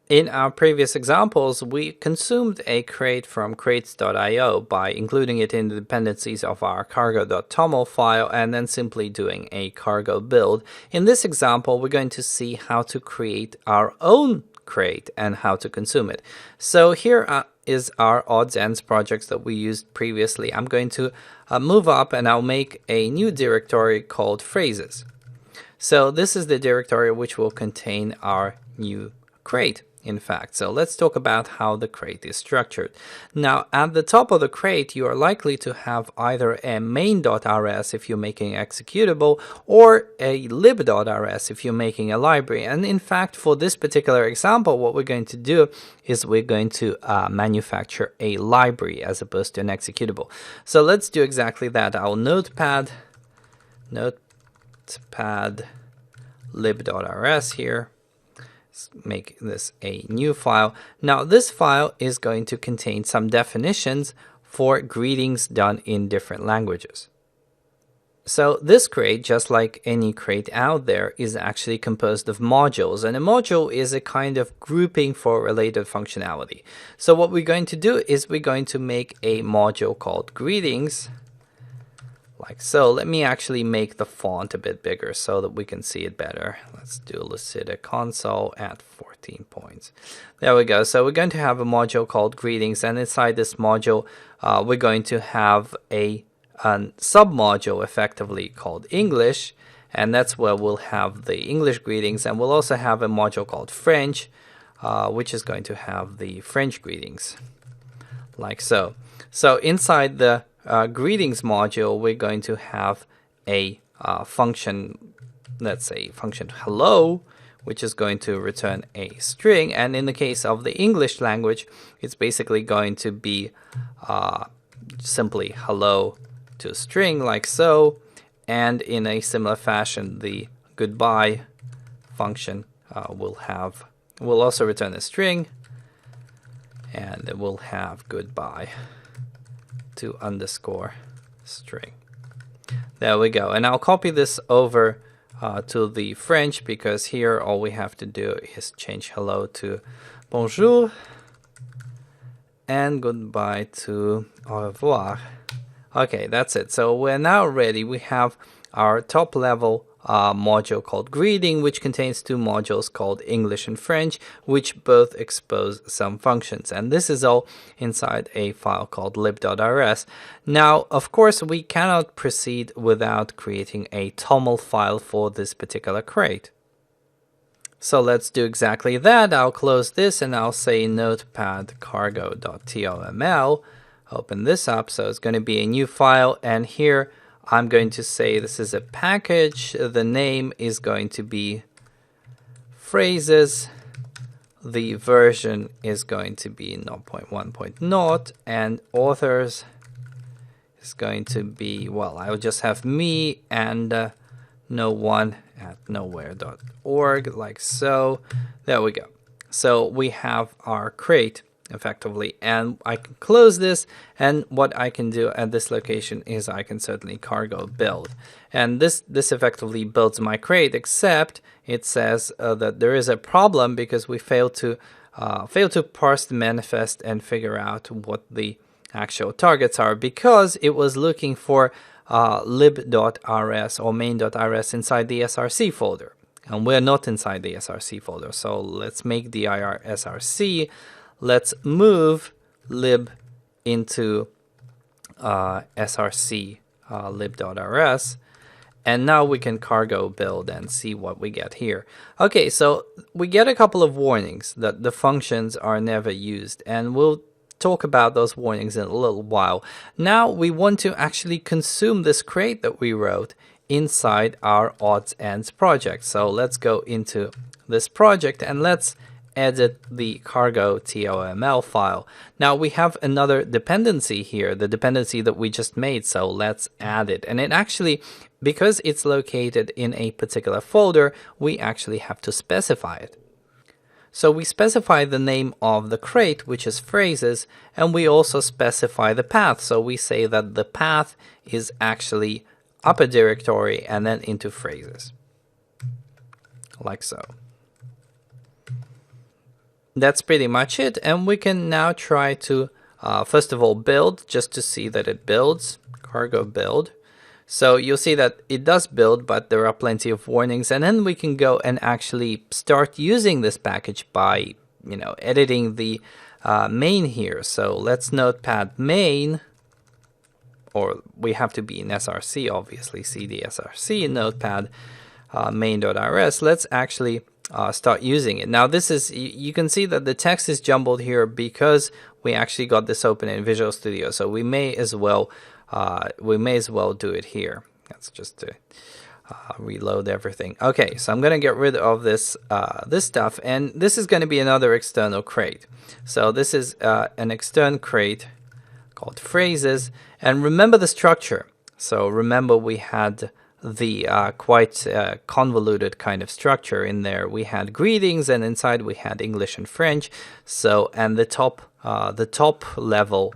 In our previous examples, we consumed a crate from crates.io by including it in the dependencies of our cargo.toml file and then simply doing a cargo build. In this example, we're going to see how to create our own crate and how to consume it. So here is our odds ends projects that we used previously. I'm going to move up and I'll make a new directory called phrases. So this is the directory which will contain our new crate, in fact. So let's talk about how the crate is structured. Now, at the top of the crate, you are likely to have either a main.rs if you're making executable or a lib.rs if you're making a library. And in fact, for this particular example, what we're going to do is we're going to manufacture a library as opposed to an executable. So let's do exactly that. Our notepad lib.rs here. Make this a new file. Now this file is going to contain some definitions for greetings done in different languages. So this crate, just like any crate out there, is actually composed of modules, and a module is a kind of grouping for related functionality. So what we're going to do is we're going to make a module called greetings, like so. Let me actually make the font a bit bigger so that we can see it better. Let's do Lucida console at 14 points. There we go. So we're going to have a module called greetings, and inside this module we're going to have a submodule effectively called English, and that's where we'll have the English greetings, and we'll also have a module called French, which is going to have the French greetings, like so. So inside the greetings module, we're going to have a function, let's say function hello, which is going to return a string. And in the case of the English language, it's basically going to be simply hello to a string, like so. And in a similar fashion, the goodbye function will also return a string, and it will have goodbye to underscore string. There we go. And I'll copy this over to the French, because here all we have to do is change hello to bonjour and goodbye to au revoir. Okay, that's it. So we're now ready. We have our top level module called greeting, which contains two modules called English and French, which both expose some functions. And this is all inside a file called lib.rs. Now, of course, we cannot proceed without creating a TOML file for this particular crate. So let's do exactly that. I'll close this and I'll say notepad cargo.toml. Open this up. So it's going to be a new file, and here I'm going to say this is a package. The name is going to be phrases. The version is going to be 0.1.0, and authors is going to be, well, I'll just have me and no one at nowhere.org, like so. There we go. So we have our crate effectively, and I can close this, and what I can do at this location is I can certainly cargo build, and this effectively builds my crate, except it says that there is a problem because we failed to parse the manifest and figure out what the actual targets are, because it was looking for lib.rs or main.rs inside the src folder, and we're not inside the src folder. So let's make the src. Let's move lib into src lib.rs, and now we can cargo build and see what we get here. Okay, so we get a couple of warnings that the functions are never used, and we'll talk about those warnings in a little while. Now we want to actually consume this crate that we wrote inside our odds ends project. So let's go into this project and let's edit the cargo toml file. Now we have another dependency here, the dependency that we just made, so let's add it. And it actually, because it's located in a particular folder, we actually have to specify it. So we specify the name of the crate, which is phrases, and we also specify the path. So we say that the path is actually up a directory and then into phrases, like so. that's pretty much it. And we can now try to, first of all, build, just to see that it builds. Cargo build. So you'll see that it does build, but there are plenty of warnings. And then we can go and actually start using this package by, editing the main here. So let's notepad main, or we have to be in SRC, obviously, cd src notepad main.rs. Let's actually start using it. Now this is, you can see that the text is jumbled here because we actually got this open in Visual Studio. So we may as well do it here. That's just to reload everything. Okay, so I'm going to get rid of this this stuff, and this is going to be another external crate. So this is an external crate called phrases, and remember the structure. So remember we had the quite convoluted kind of structure in there. We had greetings, and inside we had English and French. So, and the top level,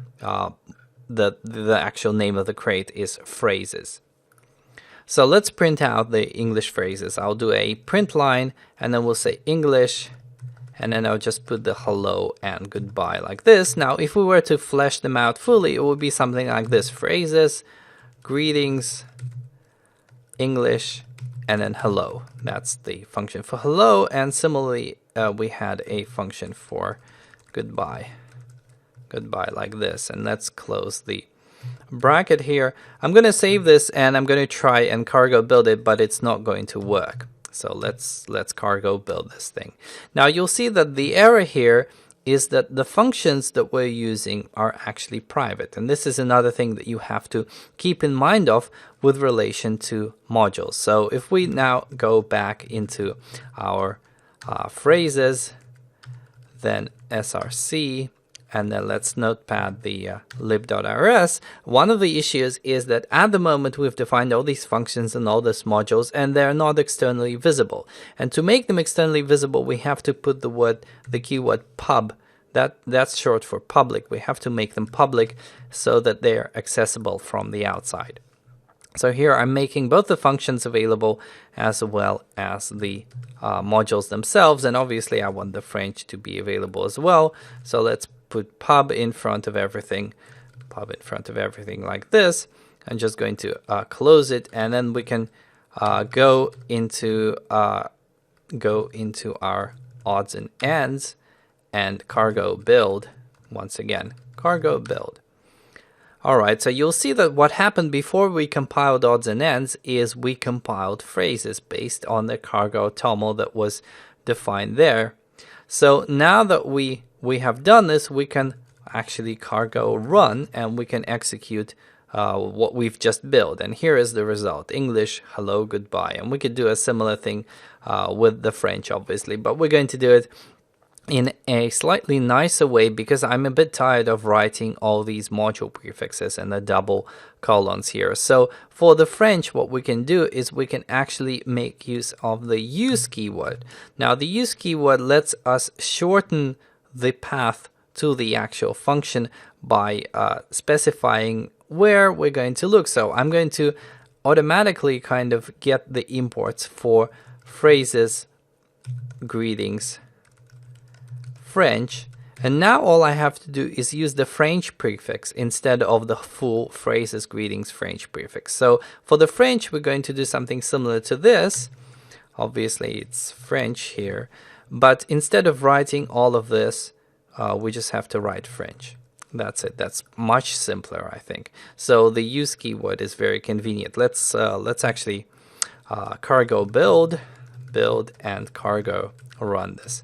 the actual name of the crate is phrases. So let's print out the English phrases. I'll do a print line, and then we'll say English, and then I'll just put the hello and goodbye like this. Now, if we were to flesh them out fully, it would be something like this: phrases, greetings, English, and then hello. That's the function for hello. And similarly, we had a function for goodbye. Goodbye like this. And let's close the bracket here. I'm going to save this, and I'm going to try and cargo build it, but it's not going to work. So let's cargo build this thing. Now you'll see that the error here is that the functions that we're using are actually private. And this is another thing that you have to keep in mind of with relation to modules. So if we now go back into our phrases, then src, and then let's notepad the lib.rs. One of the issues is that at the moment we've defined all these functions and all these modules, and they're not externally visible. And to make them externally visible, we have to put the keyword pub. That's short for public. We have to make them public so that they're accessible from the outside. So here I'm making both the functions available as well as the modules themselves. And obviously I want the French to be available as well. So let's put pub in front of everything, like this. I'm just going to close it, and then we can go into our odds and ends and cargo build. Once again, cargo build. All right, so you'll see that what happened before we compiled odds and ends is we compiled phrases based on the cargo toml that was defined there. So now that we have done this, we can actually cargo run, and we can execute what we've just built. And here is the result: English, hello, goodbye. And we could do a similar thing with the French, obviously, but we're going to do it in a slightly nicer way because I'm a bit tired of writing all these module prefixes and the double colons here. So for the French, what we can do is we can actually make use of the use keyword. Now the use keyword lets us shorten the path to the actual function by specifying where we're going to look. So I'm going to automatically kind of get the imports for phrases, greetings, French, and now all I have to do is use the French prefix instead of the full phrases, greetings, French prefix. So for the French, we're going to do something similar to this. Obviously it's French here, but instead of writing all of this, we just have to write French. That's it. That's much simpler, I think. So the use keyword is very convenient. Let's actually cargo build, and cargo run this.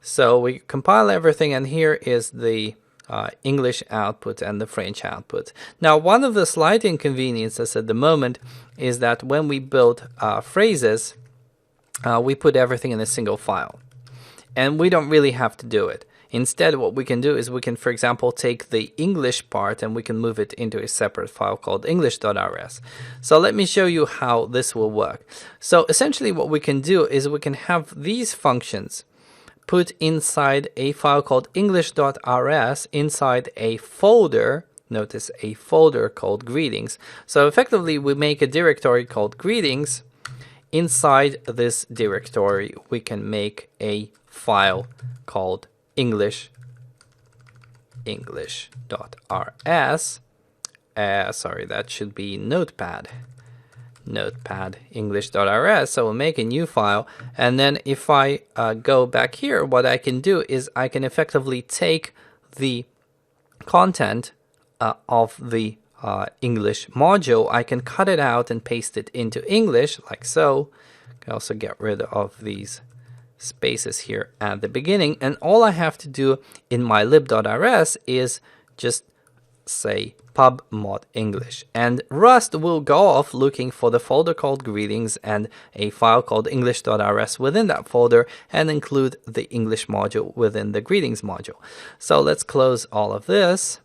So we compile everything, and here is the English output and the French output. Now, one of the slight inconveniences at the moment is that when we build phrases, we put everything in a single file. And we don't really have to do it. Instead, what we can do is we can, for example, take the English part and we can move it into a separate file called english.rs. So let me show you how this will work. So essentially what we can do is we can have these functions put inside a file called english.rs inside a folder. Notice a folder called greetings. So effectively we make a directory called greetings. Inside this directory we can make a file called English.rs. Sorry, that should be Notepad English.rs. So we'll make a new file, and then if I go back here, what I can do is I can effectively take the content of the English module. I can cut it out and paste it into English like so. I can also get rid of these spaces here at the beginning, and all I have to do in my lib.rs is just say pub mod English, and Rust will go off looking for the folder called greetings and a file called english.rs within that folder, and include the English module within the greetings module. So let's close all of this,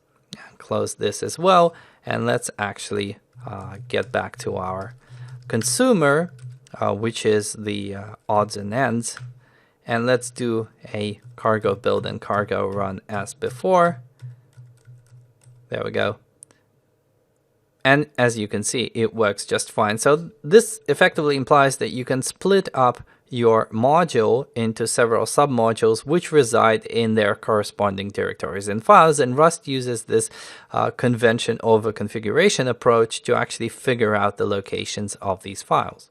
close this as well, and let's actually get back to our consumer, which is the odds and ends, and let's do a cargo build and cargo run as before. There we go. And as you can see, it works just fine. So this effectively implies that you can split up your module into several submodules which reside in their corresponding directories and files. And Rust uses this convention over configuration approach to actually figure out the locations of these files.